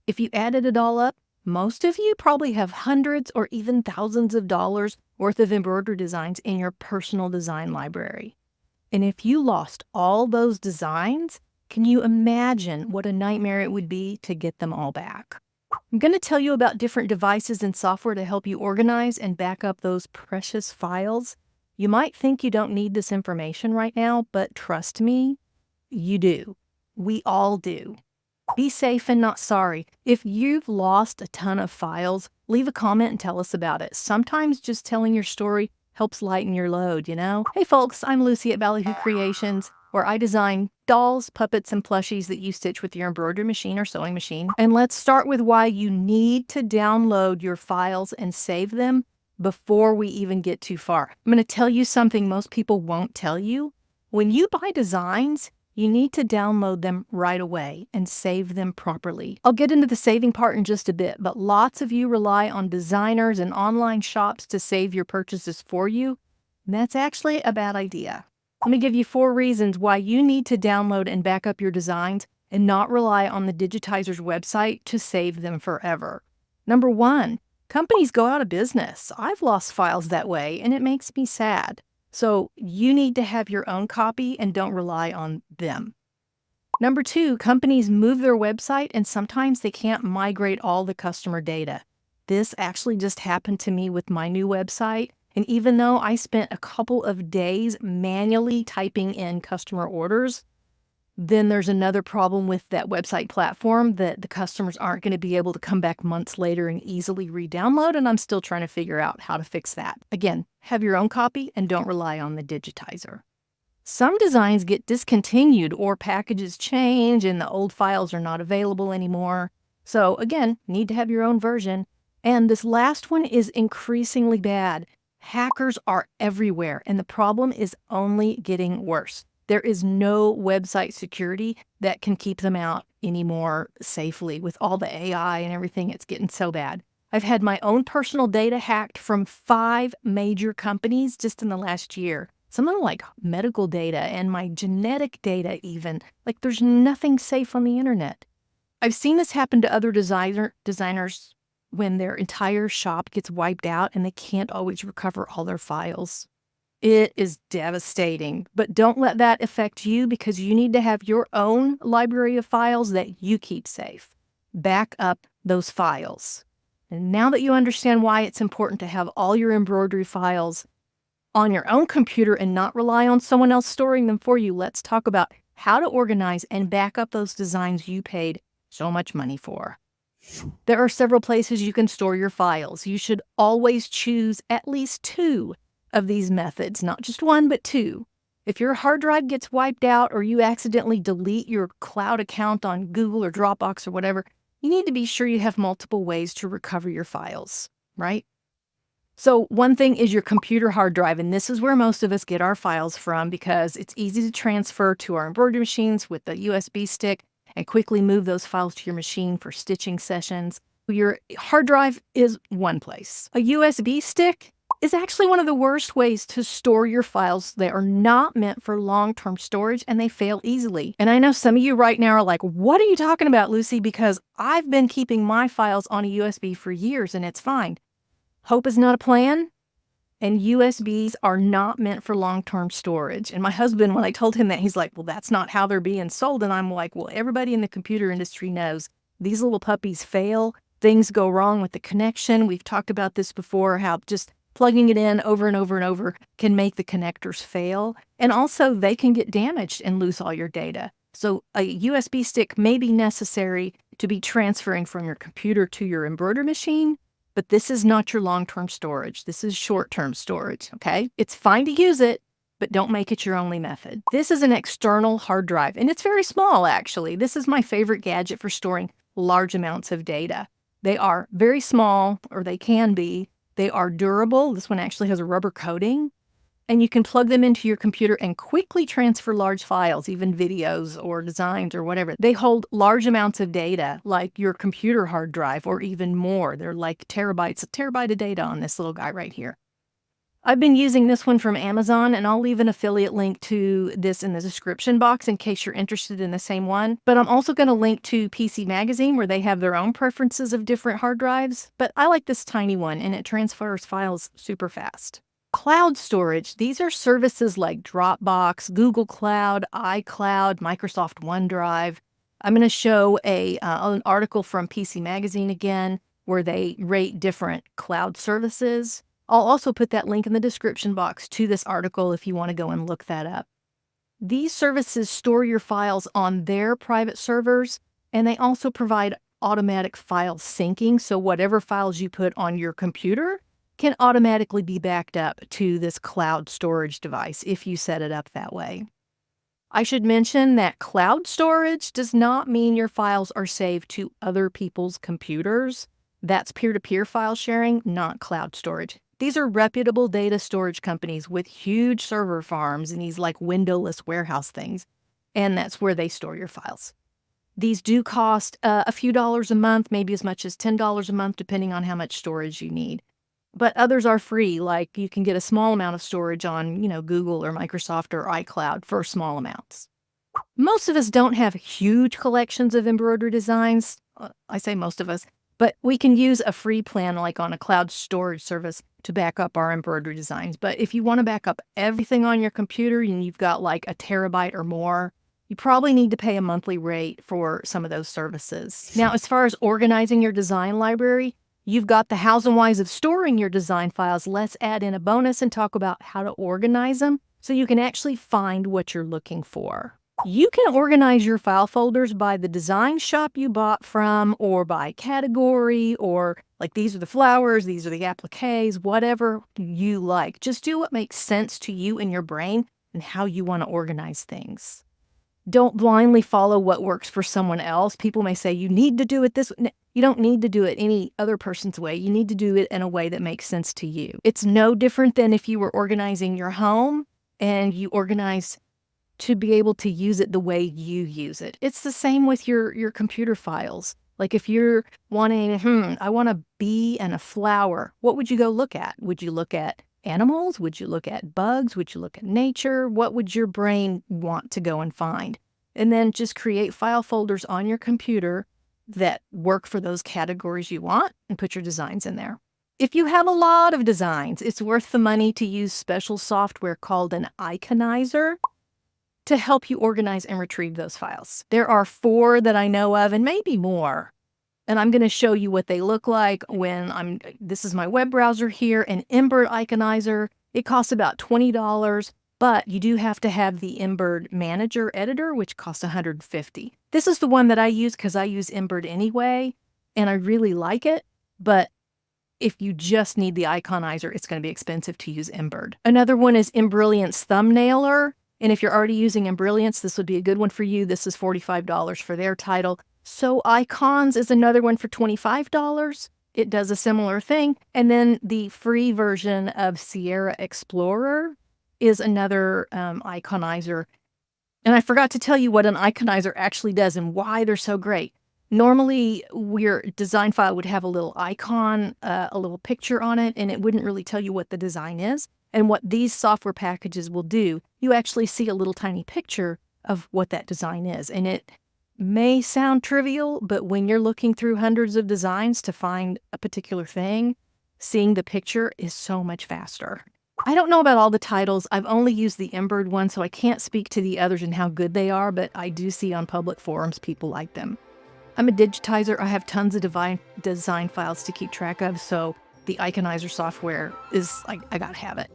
If you added it all up, most of you probably have hundreds or even thousands of dollars worth of embroidery designs in your personal design library. And if you lost all those designs, can you imagine what a nightmare it would be to get them all back? I'm going to tell you about different devices and software to help you organize and back up those precious files. You might think you don't need this information right now, but trust me, you do. We all do. Be safe and not sorry. If you've lost a ton of files, leave a comment and tell us about it. Sometimes just telling your story helps lighten your load, you know? Hey folks, I'm Lucy at Ballyhoo Creations, where I design dolls, puppets, and plushies that you stitch with your embroidery machine or sewing machine. And let's start with why you need to download your files and save them before we even get too far. I'm going to tell you something most people won't tell you. When you buy designs, you need to download them right away and save them properly. I'll get into the saving part in just a bit, but lots of you rely on designers and online shops to save your purchases for you. And that's actually a bad idea. Let me give you 4 reasons why you need to download and back up your designs and not rely on the Digitizer's website to save them forever. Number 1, companies go out of business. I've lost files that way, and it makes me sad. So you need to have your own copy and don't rely on them. Number 2, companies move their website and sometimes they can't migrate all the customer data. This actually just happened to me with my new website. And even though I spent a couple of days manually typing in customer orders, then there's another problem with that website platform that the customers aren't going to be able to come back months later and easily re-download, and I'm still trying to figure out how to fix that. Again, have your own copy and don't rely on the Digitizer. Some designs get discontinued or packages change and the old files are not available anymore. So again, need to have your own version. And this last one is increasingly bad. Hackers are everywhere, and the problem is only getting worse. There is no website security that can keep them out anymore safely. With all the AI and everything, it's getting so bad. I've had my own personal data hacked from 5 major companies just in the last year. Some of them like medical data and my genetic data even. Like there's nothing safe on the internet. I've seen this happen to other designers when their entire shop gets wiped out and they can't always recover all their files. It is devastating, but don't let that affect you because you need to have your own library of files that you keep safe. Back up those files. And now that you understand why it's important to have all your embroidery files on your own computer and not rely on someone else storing them for you, let's talk about how to organize and back up those designs you paid so much money for. There are several places you can store your files. You should always choose at least 2 of these methods, not just 1, but 2. If your hard drive gets wiped out or you accidentally delete your cloud account on Google or Dropbox or whatever, you need to be sure you have multiple ways to recover your files, right? So one thing is your computer hard drive, and this is where most of us get our files from because it's easy to transfer to our embroidery machines with the USB stick and quickly move those files to your machine for stitching sessions. Your hard drive is one place. A USB stick is actually one of the worst ways to store your files. They are not meant for long-term storage and they fail easily. And I know some of you right now are like, what are you talking about, Lucy? Because I've been keeping my files on a USB for years and it's fine. Hope is not a plan. And USBs are not meant for long-term storage. And my husband, when I told him that, he's like, well, that's not how they're being sold. And I'm like, well, everybody in the computer industry knows these little puppies fail. Things go wrong with the connection. We've talked about this before, how just plugging it in over and over and over can make the connectors fail. And also they can get damaged and lose all your data. So a USB stick may be necessary to be transferring from your computer to your embroidery machine, but this is not your long-term storage. This is short-term storage, okay? It's fine to use it, but don't make it your only method. This is an external hard drive, and it's very small, actually. This is my favorite gadget for storing large amounts of data. They are very small, or they can be. They are durable. This one actually has a rubber coating, and you can plug them into your computer and quickly transfer large files, even videos or designs or whatever. They hold large amounts of data, like your computer hard drive or even more. They're like terabytes, a terabyte of data on this little guy right here. I've been using this one from Amazon, and I'll leave an affiliate link to this in the description box in case you're interested in the same one. But I'm also going to link to PC Magazine, where they have their own preferences of different hard drives. But I like this tiny one, and it transfers files super fast. Cloud storage. These are services like Dropbox, Google Cloud, iCloud, Microsoft OneDrive. I'm going to show an article from PC Magazine again, where they rate different cloud services. I'll also put that link in the description box to this article if you want to go and look that up. These services store your files on their private servers, and they also provide automatic file syncing, so whatever files you put on your computer can automatically be backed up to this cloud storage device if you set it up that way. I should mention that cloud storage does not mean your files are saved to other people's computers. That's peer-to-peer file sharing, not cloud storage. These are reputable data storage companies with huge server farms and these like windowless warehouse things, and that's where they store your files. These do cost a few dollars a month, maybe as much as $10 a month, depending on how much storage you need. But others are free, like you can get a small amount of storage on, Google or Microsoft or iCloud for small amounts. Most of us don't have huge collections of embroidery designs. I say most of us. But we can use a free plan like on a cloud storage service to back up our embroidery designs. But if you want to back up everything on your computer and you've got like a terabyte or more, you probably need to pay a monthly rate for some of those services. Now, as far as organizing your design library, you've got the hows and whys of storing your design files. Let's add in a bonus and talk about how to organize them so you can actually find what you're looking for. You can organize your file folders by the design shop you bought from, or by category, or like these are the flowers, these are the appliques, whatever you like. Just do what makes sense to you and your brain and how you want to organize things. Don't blindly follow what works for someone else. People may say you need to do it this way. You don't need to do it any other person's way. You need to do it in a way that makes sense to you. It's no different than if you were organizing your home and you organize to be able to use it the way you use it. It's the same with your computer files. Like if you're wanting, I want a bee and a flower, what would you go look at? Would you look at animals? Would you look at bugs? Would you look at nature? What would your brain want to go and find? And then just create file folders on your computer that work for those categories you want and put your designs in there. If you have a lot of designs, it's worth the money to use special software called an Iconizer to help you organize and retrieve those files. There are 4 that I know of, and maybe more. And I'm going to show you what they look like when this is my web browser here, an Embroidery Iconizer. It costs about $20, but you do have to have the Embroidery Manager Editor, which costs $150. This is the one that I use because I use Embroidery anyway, and I really like it, but if you just need the Iconizer, it's going to be expensive to use Embroidery. Another one is Embrilliant's Thumbnailer. And if you're already using Embrilliance, this would be a good one for you. This is $45 for their title. So Icons is another one for $25. It does a similar thing. And then the free version of Sierra Explorer is another Iconizer. And I forgot to tell you what an Iconizer actually does and why they're so great. Normally, your design file would have a little icon, a little picture on it, and it wouldn't really tell you what the design is. And what these software packages will do, you actually see a little tiny picture of what that design is. And it may sound trivial, but when you're looking through hundreds of designs to find a particular thing, seeing the picture is so much faster. I don't know about all the titles. I've only used the Embroidery one, so I can't speak to the others and how good they are, but I do see on public forums people like them. I'm a digitizer. I have tons of design files to keep track of, so the Iconizer software is, I gotta have it.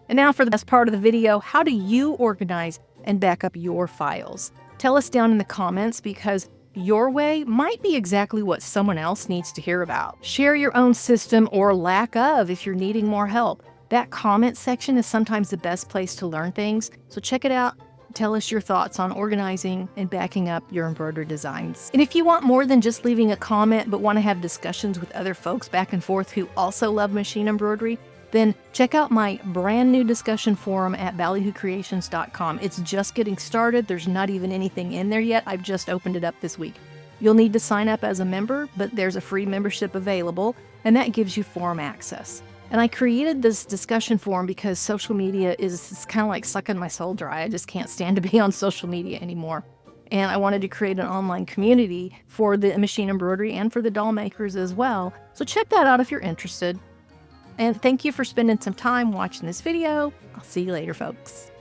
And now for the best part of the video, how do you organize and back up your files? Tell us down in the comments because your way might be exactly what someone else needs to hear about. Share your own system or lack of if you're needing more help. That comment section is sometimes the best place to learn things, so check it out. Tell us your thoughts on organizing and backing up your embroidery designs. And if you want more than just leaving a comment but want to have discussions with other folks back and forth who also love machine embroidery, then check out my brand new discussion forum at ballyhoocreations.com. It's just getting started. There's not even anything in there yet. I've just opened it up this week. You'll need to sign up as a member, but there's a free membership available, and that gives you forum access. And I created this discussion forum because social media is kind of like sucking my soul dry. I just can't stand to be on social media anymore. And I wanted to create an online community for the machine embroidery and for the doll makers as well. So check that out if you're interested. And thank you for spending some time watching this video. I'll see you later, folks.